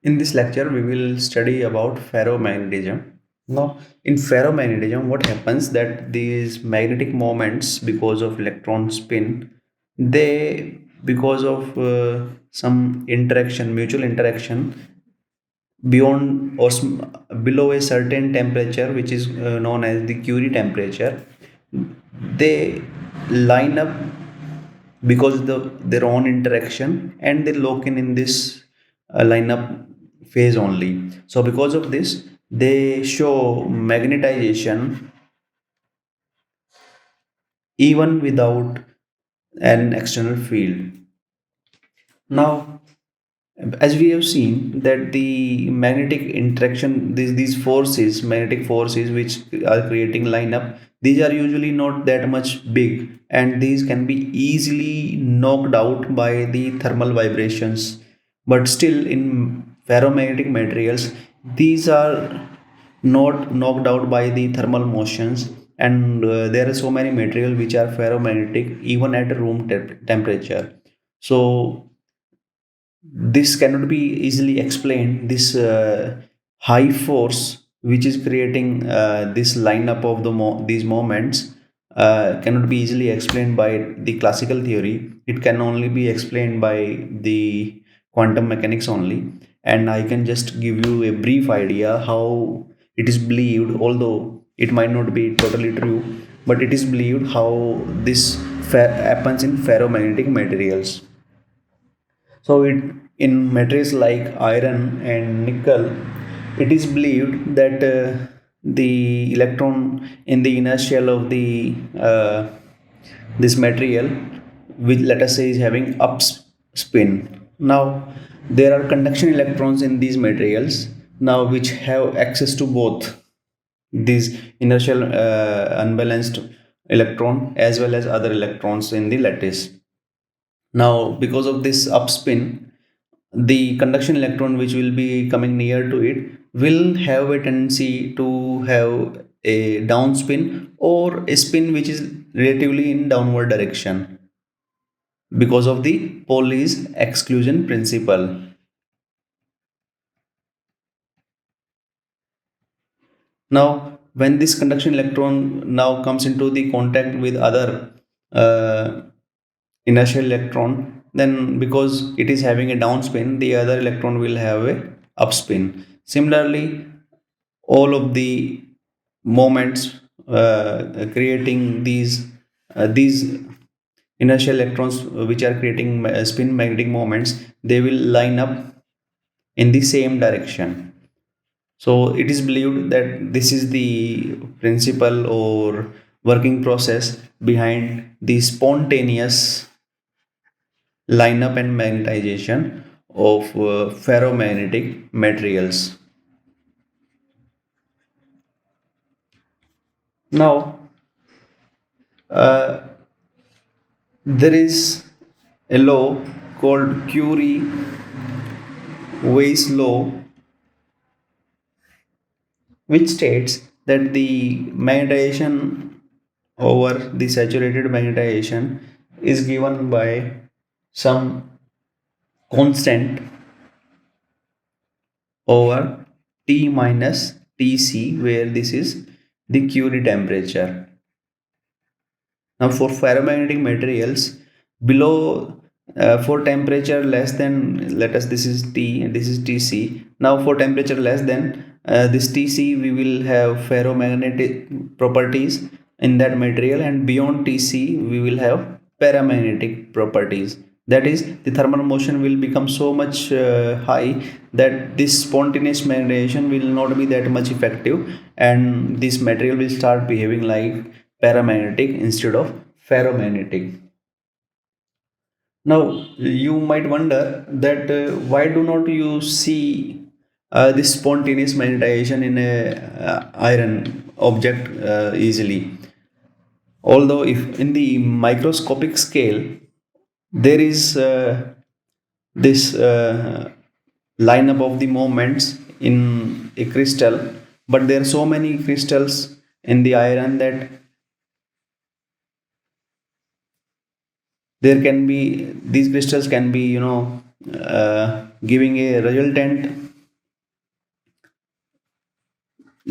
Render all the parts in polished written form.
In this lecture, we will study about ferromagnetism. Now, in ferromagnetism, what happens that these magnetic moments, because of electron spin, they because of some interaction, mutual interaction, beyond or below a certain temperature, which is known as the Curie temperature, they line up because of their own interaction, and they lock in this lineup phase only. So because of this, they show magnetization even without an external field. Now, as we have seen that the magnetic interaction, these forces, magnetic forces which are creating lineup, these are usually not that much big, and these can be easily knocked out by the thermal vibrations. But still, in ferromagnetic materials, these are not knocked out by the thermal motions, and there are so many materials which are ferromagnetic even at room temperature. So this cannot be easily explained. This high force which is creating this lineup of these moments cannot be easily explained by the classical theory. It can only be explained by the quantum mechanics only. And I can just give you a brief idea how it is believed, although it might not be totally true, but it is believed how this happens in ferromagnetic materials. So in materials like iron and nickel, it is believed that the electron in the inner shell of the this material, which let us say is having up spin. Now there are conduction electrons in these materials now which have access to both these inertial unbalanced electron as well as other electrons in the lattice. Now because of this upspin, the conduction electron which will be coming near to it will have a tendency to have a downspin or a spin which is relatively in downward direction because of the Pauli's exclusion principle. Now when this conduction electron now comes into the contact with other uh, inertial electron, then because it is having a downspin, the other electron will have a upspin. Similarly, all of the moments creating these inertial electrons which are creating spin magnetic moments, they will line up in the same direction. So it is believed that this is the principle or working process behind the spontaneous lineup and magnetization of ferromagnetic materials. Now, uh, there is a law called Curie-Weiss law, which states that the magnetization over the saturated magnetization is given by some constant over T minus Tc, where this is the Curie temperature. Now, for ferromagnetic materials, below for temperature less than, let us, this is T and this is Tc. Now, for temperature less than this Tc, we will have ferromagnetic properties in that material, and beyond Tc, we will have paramagnetic properties. That is, the thermal motion will become so much high that this spontaneous magnetization will not be that much effective, and this material will start behaving like paramagnetic instead of ferromagnetic. Now, you might wonder that why do not you see this spontaneous magnetization in a iron object easily? Although, if in the microscopic scale there is this lineup of the moments in a crystal, but there are so many crystals in the iron that there can be these crystals can be giving a resultant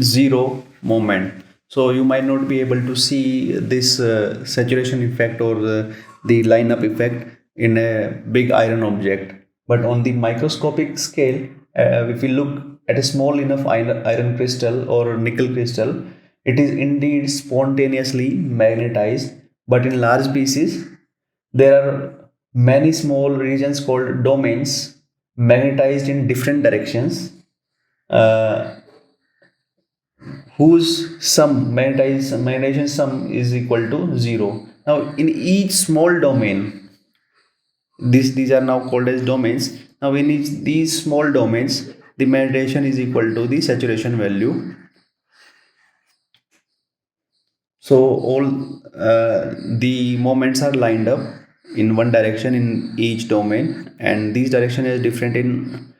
zero moment. So you might not be able to see this saturation effect or the lineup effect in a big iron object. But on the microscopic scale, if we look at a small enough iron crystal or nickel crystal, it is indeed spontaneously magnetized. But in large pieces, there are many small regions called domains magnetized in different directions, uh, whose magnetization sum is equal to 0. Now, in each small domain, these are now called as domains. Now, in these small domains, the magnetization is equal to the saturation value. So all the moments are lined up in one direction in each domain, and these direction is different in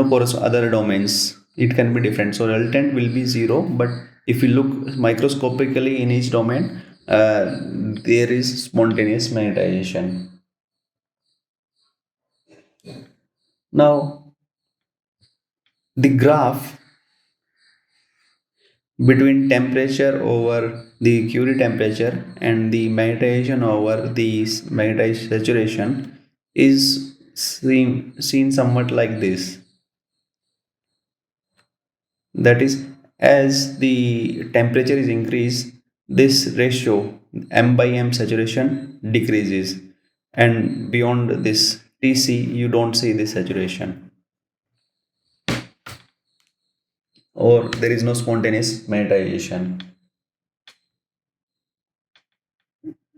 course other domains. It can be different. So resultant will be zero, but if you look microscopically in each domain, there is spontaneous magnetization. Now the graph between temperature over the Curie temperature and the magnetization over the magnetized saturation is seen somewhat like this. That is, as the temperature is increased, this ratio m by m saturation decreases, and beyond this Tc you don't see this saturation, or there is no spontaneous magnetization.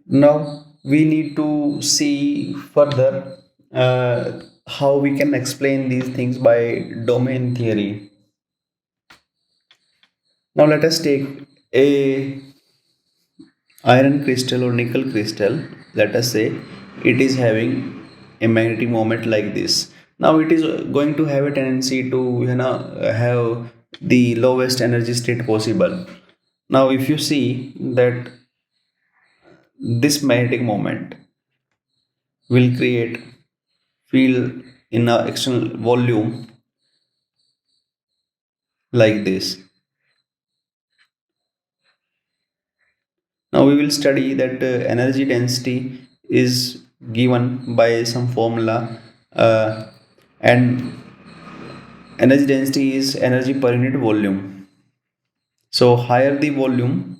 Now we need to see further how we can explain these things by domain theory. Now let us take a iron crystal or nickel crystal. Let us say it is having a magnetic moment like this. Now it is going to have a tendency to have the lowest energy state possible. Now if you see that this magnetic moment will create field in a external volume like this. Now we will study that energy density is given by some formula, and energy density is energy per unit volume. So higher the volume,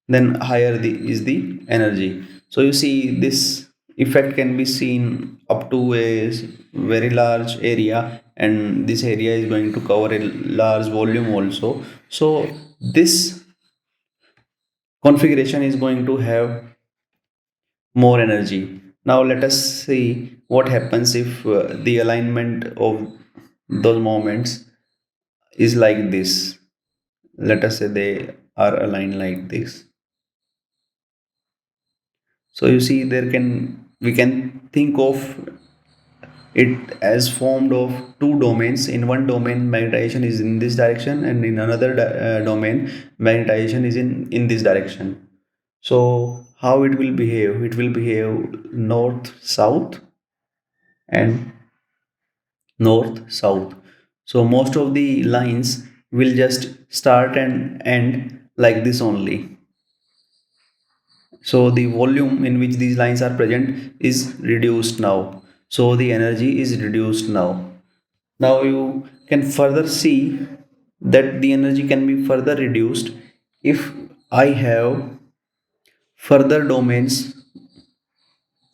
then higher is the energy. So you see this effect can be seen up to a very large area, and this area is going to cover a large volume also. So this configuration is going to have more energy. Now let us see what happens if the alignment of those moments is like this. Let us say they are aligned like this. So you see, we can think of it as formed of two domains. In one domain, magnetization is in this direction, and in another domain, magnetization is in this direction. So how it will behave? It will behave north south and north south. So most of the lines will just start and end like this only. So the volume in which these lines are present is reduced now. So the energy is reduced now. Now you can further see that the energy can be further reduced if I have further domains,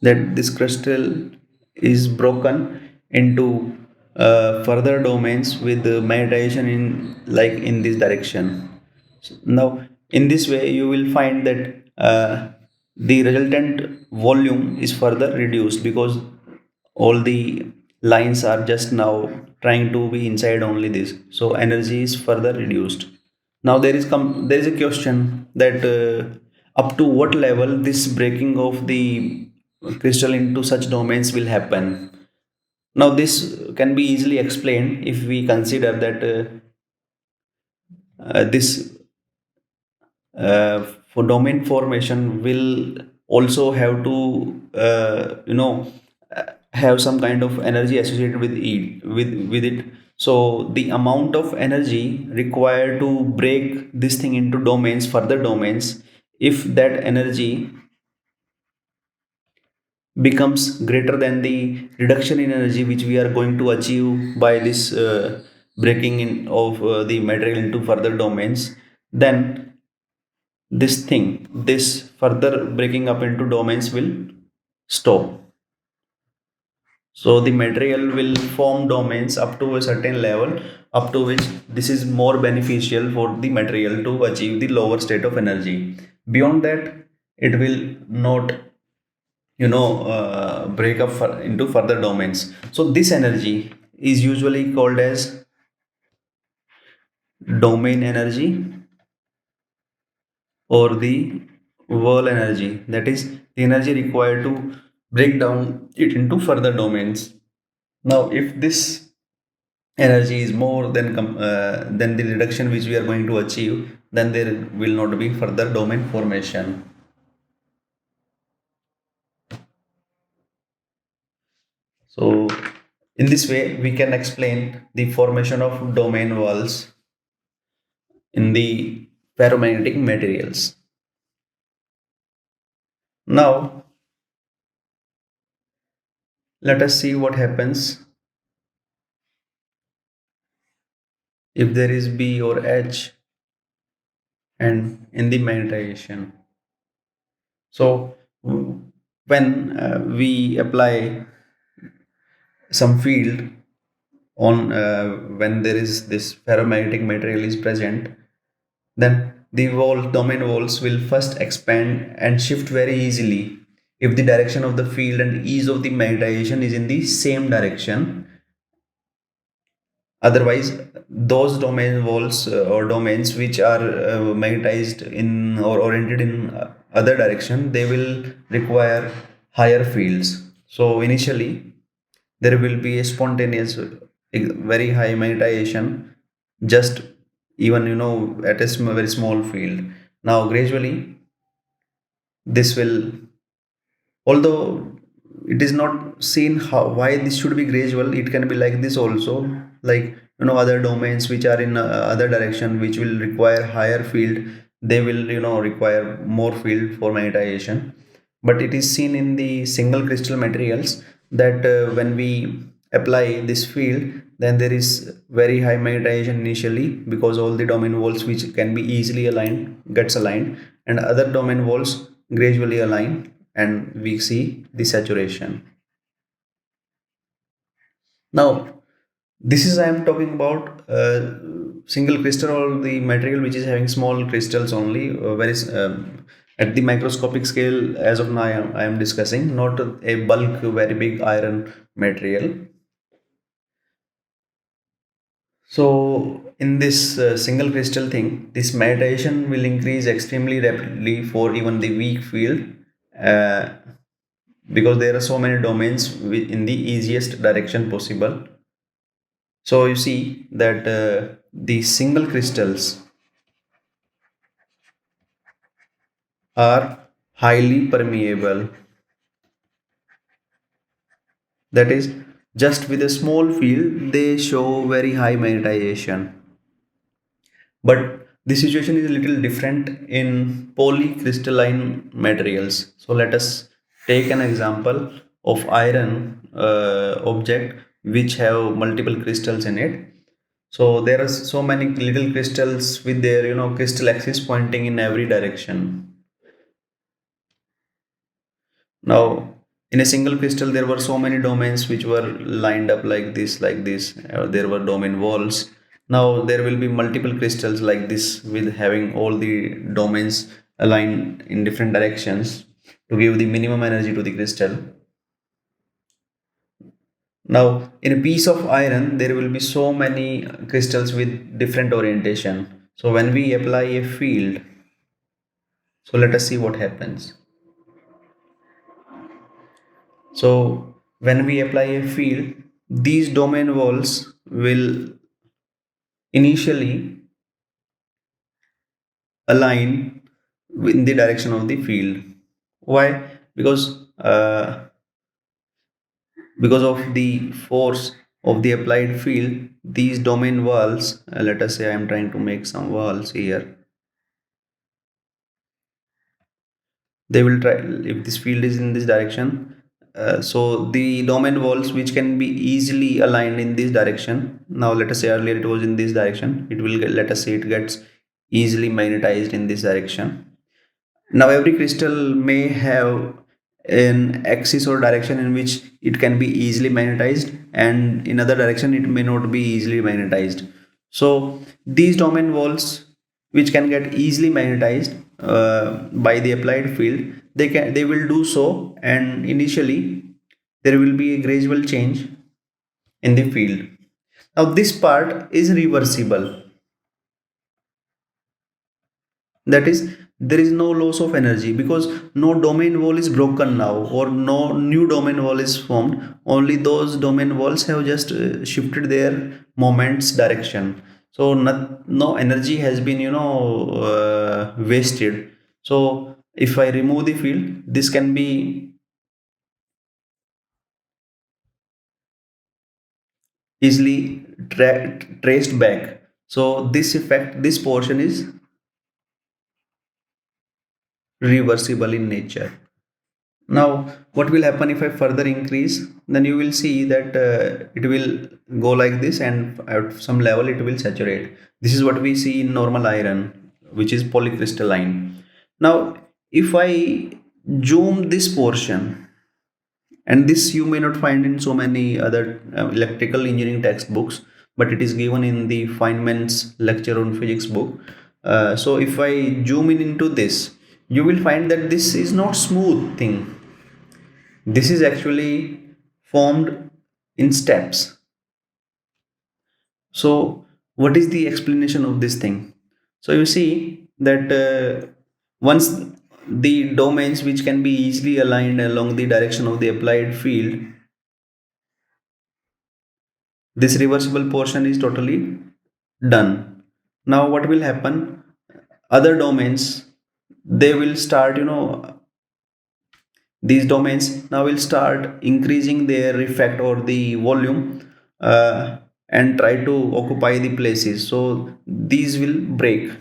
that this crystal is broken into further domains with the magnetization in like in this direction. Now in this way you will find that the resultant volume is further reduced because all the lines are just now trying to be inside only this, so energy is further reduced. Now there is a question that up to what level this breaking of the crystal into such domains will happen. Now this can be easily explained if we consider that this for domain formation will also have to have some kind of energy associated with it. So the amount of energy required to break this thing into domains, further domains, if that energy becomes greater than the reduction in energy which we are going to achieve by this breaking in of the material into further domains, then this further breaking up into domains will stop. So the material will form domains up to a certain level, up to which this is more beneficial for the material to achieve the lower state of energy. Beyond that, it will not, break up into further domains. So this energy is usually called as domain energy or the whirl energy. That is the energy required to break down it into further domains. Now, if this energy is more than the reduction which we are going to achieve, then there will not be further domain formation. So, in this way, we can explain the formation of domain walls in the ferromagnetic materials. Now, let us see what happens if there is B or H and in the magnetization. So, when we apply some field on when there is this ferromagnetic material is present, then the domain walls will first expand and shift very easily if the direction of the field and ease of the magnetization is in the same direction. Otherwise, those domain walls or domains which are magnetized in or oriented in other direction, they will require higher fields. So initially there will be a spontaneous very high magnetization, just even at a very small field. Now gradually this will, although it is not seen how why this should be gradual, it can be like this also, like other domains which are in other direction which will require higher field, they will require more field for magnetization. But it is seen in the single crystal materials that when we apply this field, then there is very high magnetization initially, because all the domain walls which can be easily aligned gets aligned, and other domain walls gradually align, and we see the saturation. Now, this is I am talking about single crystal or the material which is having small crystals only, very at the microscopic scale. As of now, I am discussing not a bulk, very big iron material. So, in this single crystal thing, this magnetization will increase extremely rapidly for even the weak field. Uh, because there are so many domains in the easiest direction possible. So you see that the single crystals are highly permeable. That is, just with a small field, they show very high magnetization. But the situation is a little different in polycrystalline materials. So let us take an example of iron object which have multiple crystals in it. So there are so many little crystals with their crystal axis pointing in every direction. Now, in a single crystal, there were so many domains which were lined up like this, like this. There were domain walls. Now, there will be multiple crystals like this with having all the domains aligned in different directions to give the minimum energy to the crystal. Now, in a piece of iron, there will be so many crystals with different orientation. So, when we apply a field, so let us see what happens. So when we apply a field, these domain walls will initially align in the direction of the field. Why? Because of the force of the applied field, these domain walls, let us say I am trying to make some walls here. They will try, if this field is in this direction, so the domain walls which can be easily aligned in this direction. Now let us say earlier it was in this direction, it will get, let us say it gets easily magnetized in this direction. Now every crystal may have an axis or direction in which it can be easily magnetized, and in other direction it may not be easily magnetized. So these domain walls which can get easily magnetized by the applied field, they will do so, and initially there will be a gradual change in the field. Now this part is reversible. That is, there is no loss of energy because no domain wall is broken now, or no new domain wall is formed. Only those domain walls have just shifted their moments direction. So no energy has been, wasted. So if I remove the field, this can be easily traced back. So this effect, this portion is reversible in nature. Now, what will happen if I further increase? Then you will see that it will go like this, and at some level it will saturate. This is what we see in normal iron, which is polycrystalline. Now, if I zoom this portion, and this you may not find in so many other electrical engineering textbooks, but it is given in the Feynman's lecture on physics book. So if I zoom in into this, you will find that this is not smooth thing. This is actually formed in steps. So what is the explanation of this thing? So you see that once the domains which can be easily aligned along the direction of the applied field, this reversible portion is totally done. Now what will happen? Other domains, they will start, these domains now will start increasing their effect or the volume, and try to occupy the places. So these will break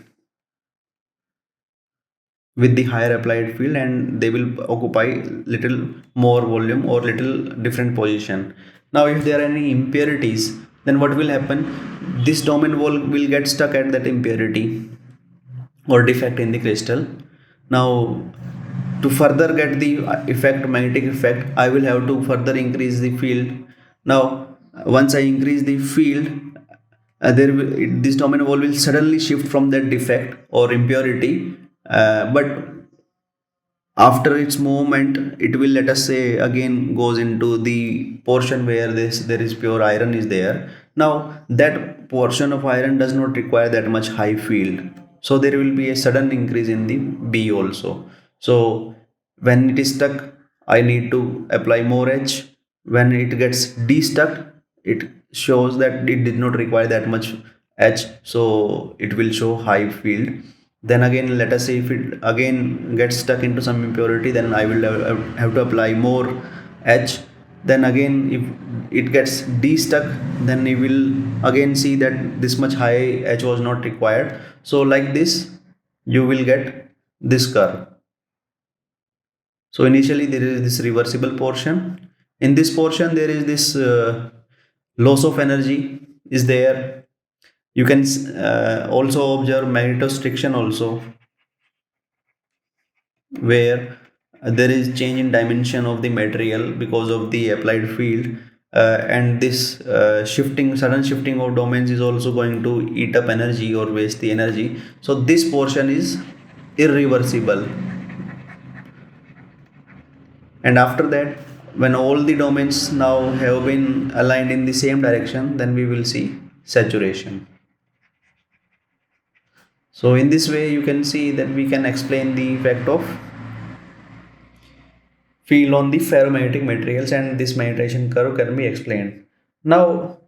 with the higher applied field, and they will occupy little more volume or little different position. Now if there are any impurities, then what will happen? This domain wall will get stuck at that impurity or defect in the crystal. Now to further get the effect, magnetic effect, I will have to further increase the field. Now once I increase the field, this domain wall will suddenly shift from that defect or impurity, but after its movement it will, let us say, again goes into the portion where there is pure iron is there. Now that portion of iron does not require that much high field, so there will be a sudden increase in the B also. So when it is stuck, I need to apply more H. When it gets de-stuck, it shows that it did not require that much H, so it will show high field. Then again, let us say if it again gets stuck into some impurity, then I will have to apply more H. Then again if it gets de-stuck, then you will again see that this much high H was not required. So like this you will get this curve. So initially there is this reversible portion. In this portion there is this loss of energy is there. You can also observe magnetostriction also, where there is change in dimension of the material because of the applied field, and this sudden shifting of domains is also going to eat up energy or waste the energy. So this portion is irreversible. And after that, when all the domains now have been aligned in the same direction, then we will see saturation. So in this way you can see that we can explain the effect of field on the ferromagnetic materials, and this magnetization curve can be explained. Now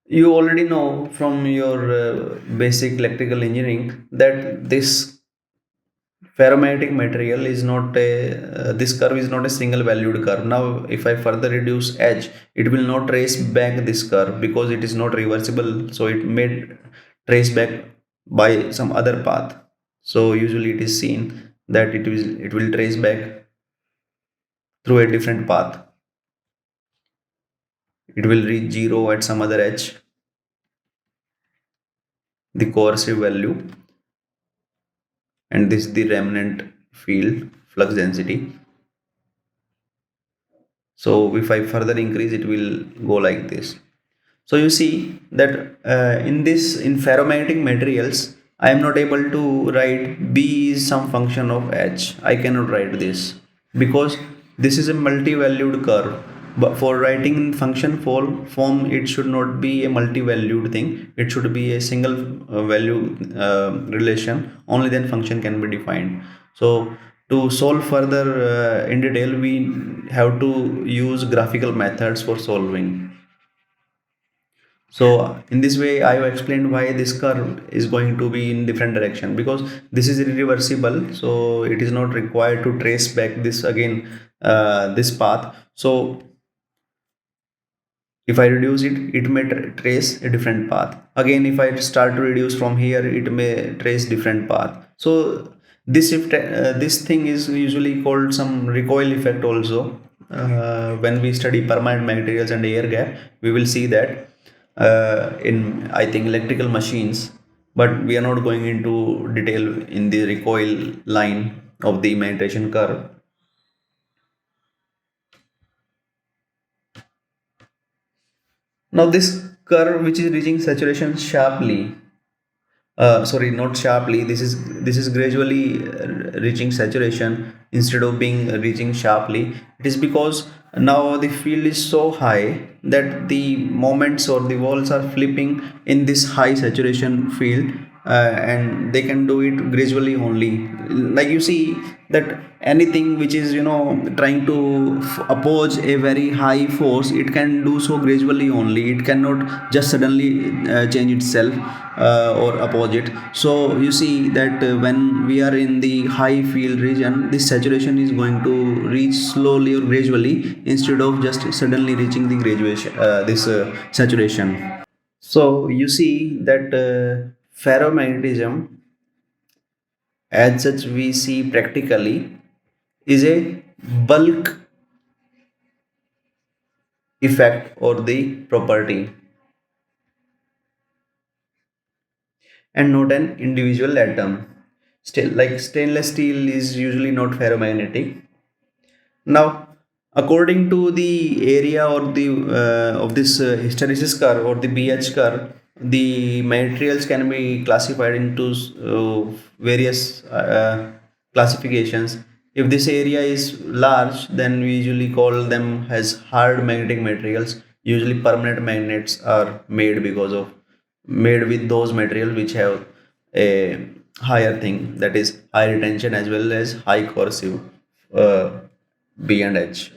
you already know from your basic electrical engineering that this ferromagnetic material is not a this curve is not a single valued curve. Now if I further reduce h, it will not trace back this curve because it is not reversible, so it may trace back by some other path. So usually it is seen that it will trace back through a different path. It will reach 0 at some other h, the coercive value, and this is the remnant field flux density. So if I further increase, it will go like this. So you see that in ferromagnetic materials, I am not able to write B is some function of H. I cannot write this because this is a multi-valued curve. But for writing in function form, it should not be a multi-valued thing. It should be a single value relation. Only then function can be defined. So to solve further in detail, we have to use graphical methods for solving. So in this way, I have explained why this curve is going to be in different direction, because this is irreversible. So it is not required to trace back this again, this path. So if I reduce it, it may trace a different path. Again, if I start to reduce from here, it may trace different path. So this thing is usually called some recoil effect also. When we study permanent materials and air gap, we will see that in, I think, electrical machines, but we are not going into detail in the recoil line of the magnetization curve. Now this curve which is reaching saturation sharply, sorry, not sharply, this is gradually reaching saturation instead of being reaching sharply. It is because now the field is so high that the moments or the walls are flipping in this high saturation field, and they can do it gradually only. Like you see that anything which is trying to oppose a very high force, it can do so gradually only. It cannot just suddenly change itself or oppose it. So you see that when we are in the high field region, this saturation is going to reach slowly or gradually instead of just suddenly reaching the graduation this saturation. So you see that ferromagnetism, as such we see practically, is a bulk effect or the property, and not an individual atom. Still, like stainless steel is usually not ferromagnetic. Now, according to the area or the of this hysteresis curve or the BH curve, the materials can be classified into various classifications. If this area is large, then we usually call them as hard magnetic materials. Usually, permanent magnets are made with those materials which have a higher thing, that is high retention as well as high corrosive. Uh, B and H.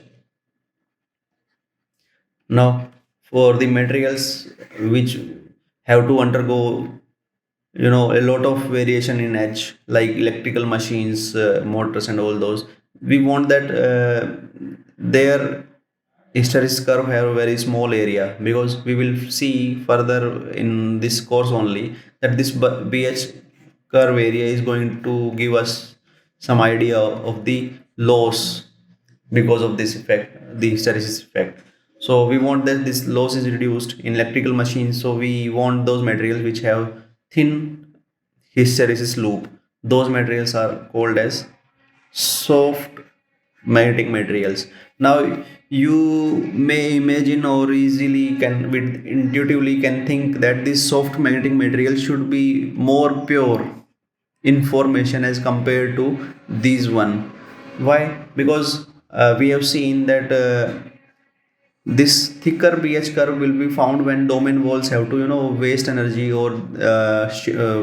Now, for the materials which have to undergo, a lot of variation in H, like electrical machines, motors, and all those, we want that their hysteresis curve have a very small area, because we will see further in this course only that this BH curve area is going to give us some idea of the loss because of this effect, the hysteresis effect. So we want that this loss is reduced in electrical machines. So we want those materials which have thin hysteresis loop. Those materials are called as soft magnetic materials. Now you may imagine or easily can with intuitively can think that this soft magnetic material should be more pure information as compared to these one. Why? Because we have seen that this thicker BH curve will be found when domain walls have to waste energy, or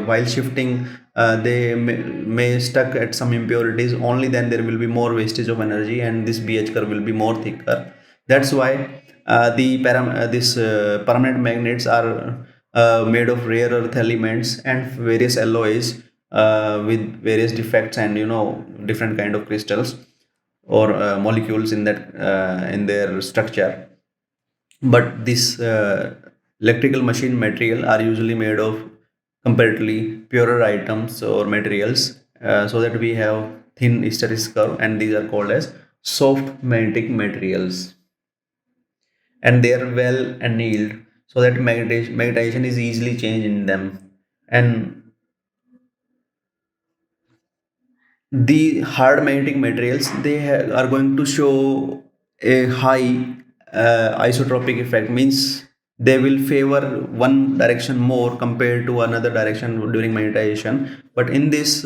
while shifting they may stuck at some impurities. Only then there will be more wastage of energy, and this BH curve will be more thicker. That's why this permanent magnets are made of rare earth elements and various alloys, with various defects and different kind of crystals or molecules in that in their structure. But this electrical machine material are usually made of comparatively purer items or materials, so that we have thin hysteresis curve, and these are called as soft magnetic materials, and they are well annealed so that magnetization is easily changed in them. And the hard magnetic materials, they are going to show a high isotropic effect, means they will favor one direction more compared to another direction during magnetization. But in this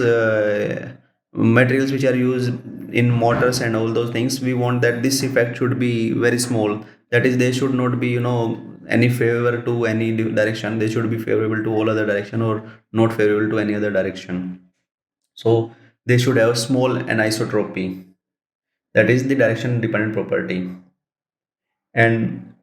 materials which are used in motors and all those things, we want that this effect should be very small. That is, they should not be any favor to any direction. They should be favorable to all other direction, or not favorable to any other direction. So they should have small anisotropy, that is the direction dependent property, and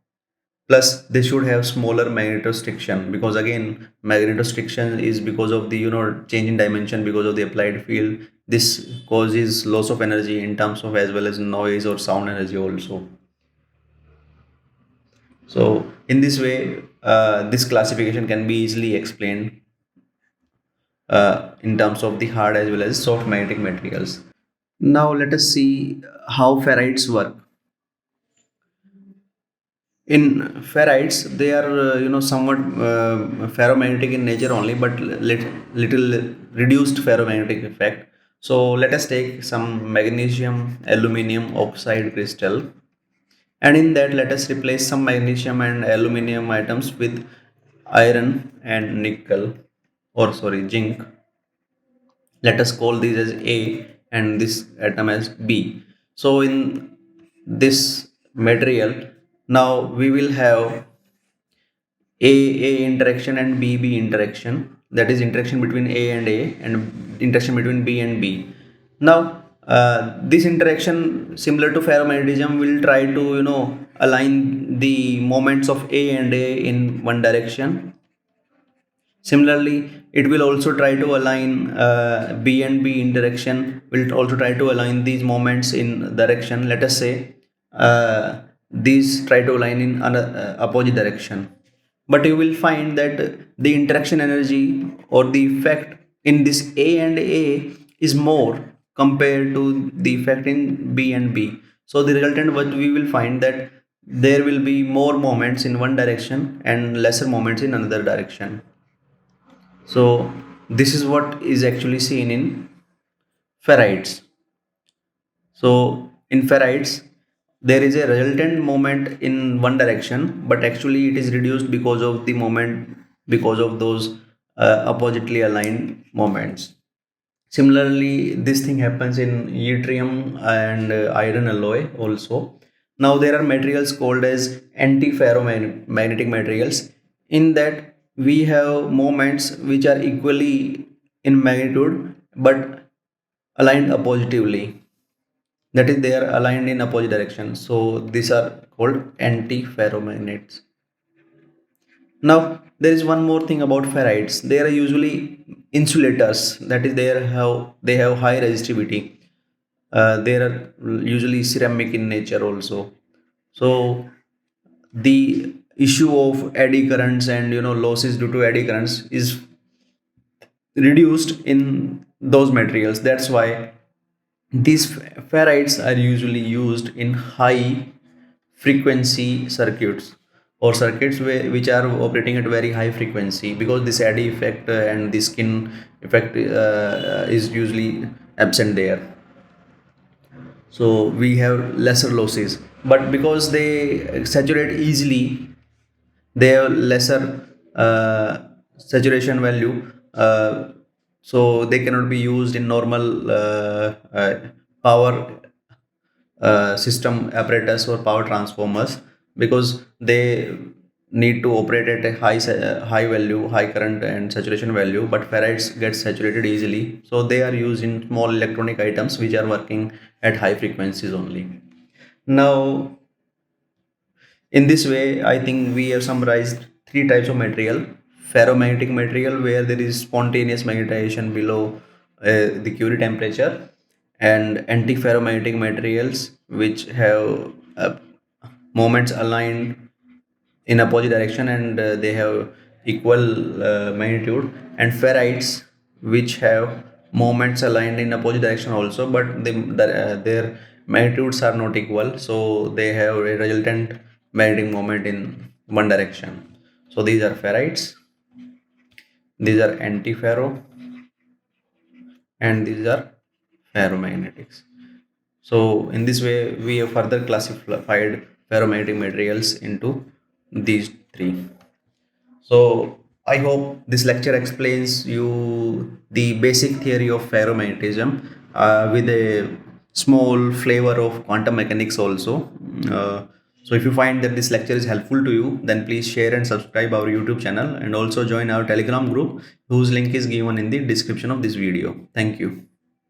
plus they should have smaller magnetostriction, because again magnetostriction is because of the change in dimension because of the applied field. This causes loss of energy in terms of as well as noise or sound energy also. So in this way, this classification can be easily explained in terms of the hard as well as soft magnetic materials. Now let us see how ferrites work. In ferrites, they are somewhat ferromagnetic in nature only, but little reduced ferromagnetic effect. So let us take some magnesium aluminum oxide crystal, and in that let us replace some magnesium and aluminum atoms with iron and nickel, or sorry, zinc. Let us call these as A and this atom as B. So in this material, now we will have A interaction and B interaction, that is interaction between A and interaction between B and B. Now this interaction, similar to ferromagnetism, will try to align the moments of A in one direction. Similarly, it will also try to align B and B interaction, will also try to align these moments in direction. Let us say these try to align in opposite direction. But you will find that the interaction energy or the effect in this A and A is more compared to the effect in B and B. So the resultant, what we will find, that there will be more moments in one direction and lesser moments in another direction. So this is what is actually seen in ferrites. So in ferrites, there is a resultant moment in one direction, but actually it is reduced because of the moment, because of those oppositely aligned moments. Similarly, this thing happens in yttrium and iron alloy also. Now there are materials called as anti-ferromagnetic materials. In that we have moments which are equally in magnitude but aligned oppositively. That is, they are aligned in opposite direction. So these are called anti-ferromagnets. Now there is one more thing about ferrites. They are usually insulators. That is, they have high resistivity. They are usually ceramic in nature also. So the issue of eddy currents and losses due to eddy currents is reduced in those materials. That's why these ferrites are usually used in high frequency circuits, or circuits which are operating at very high frequency, because this eddy effect and the skin effect is usually absent there. So we have lesser losses, but because they saturate easily, they have lesser saturation value, so they cannot be used in normal power system apparatus or power transformers, because they need to operate at a high value, high current and saturation value. But ferrites get saturated easily, so they are used in small electronic items which are working at high frequencies only. Now in this way, I think we have summarized three types of material: ferromagnetic material where there is spontaneous magnetization below the Curie temperature, and anti-ferromagnetic materials which have moments aligned in opposite direction, and they have equal magnitude, and ferrites which have moments aligned in opposite direction also, but their magnitudes are not equal, so they have a resultant magnetic moment in one direction. So these are ferrites, these are antiferro, and these are ferromagnetics. So in this way we have further classified ferromagnetic materials into these three. So I hope this lecture explains you the basic theory of ferromagnetism with a small flavor of quantum mechanics also. So if you find that this lecture is helpful to you, then please share and subscribe our YouTube channel, and also join our Telegram group whose link is given in the description of this video. Thank you.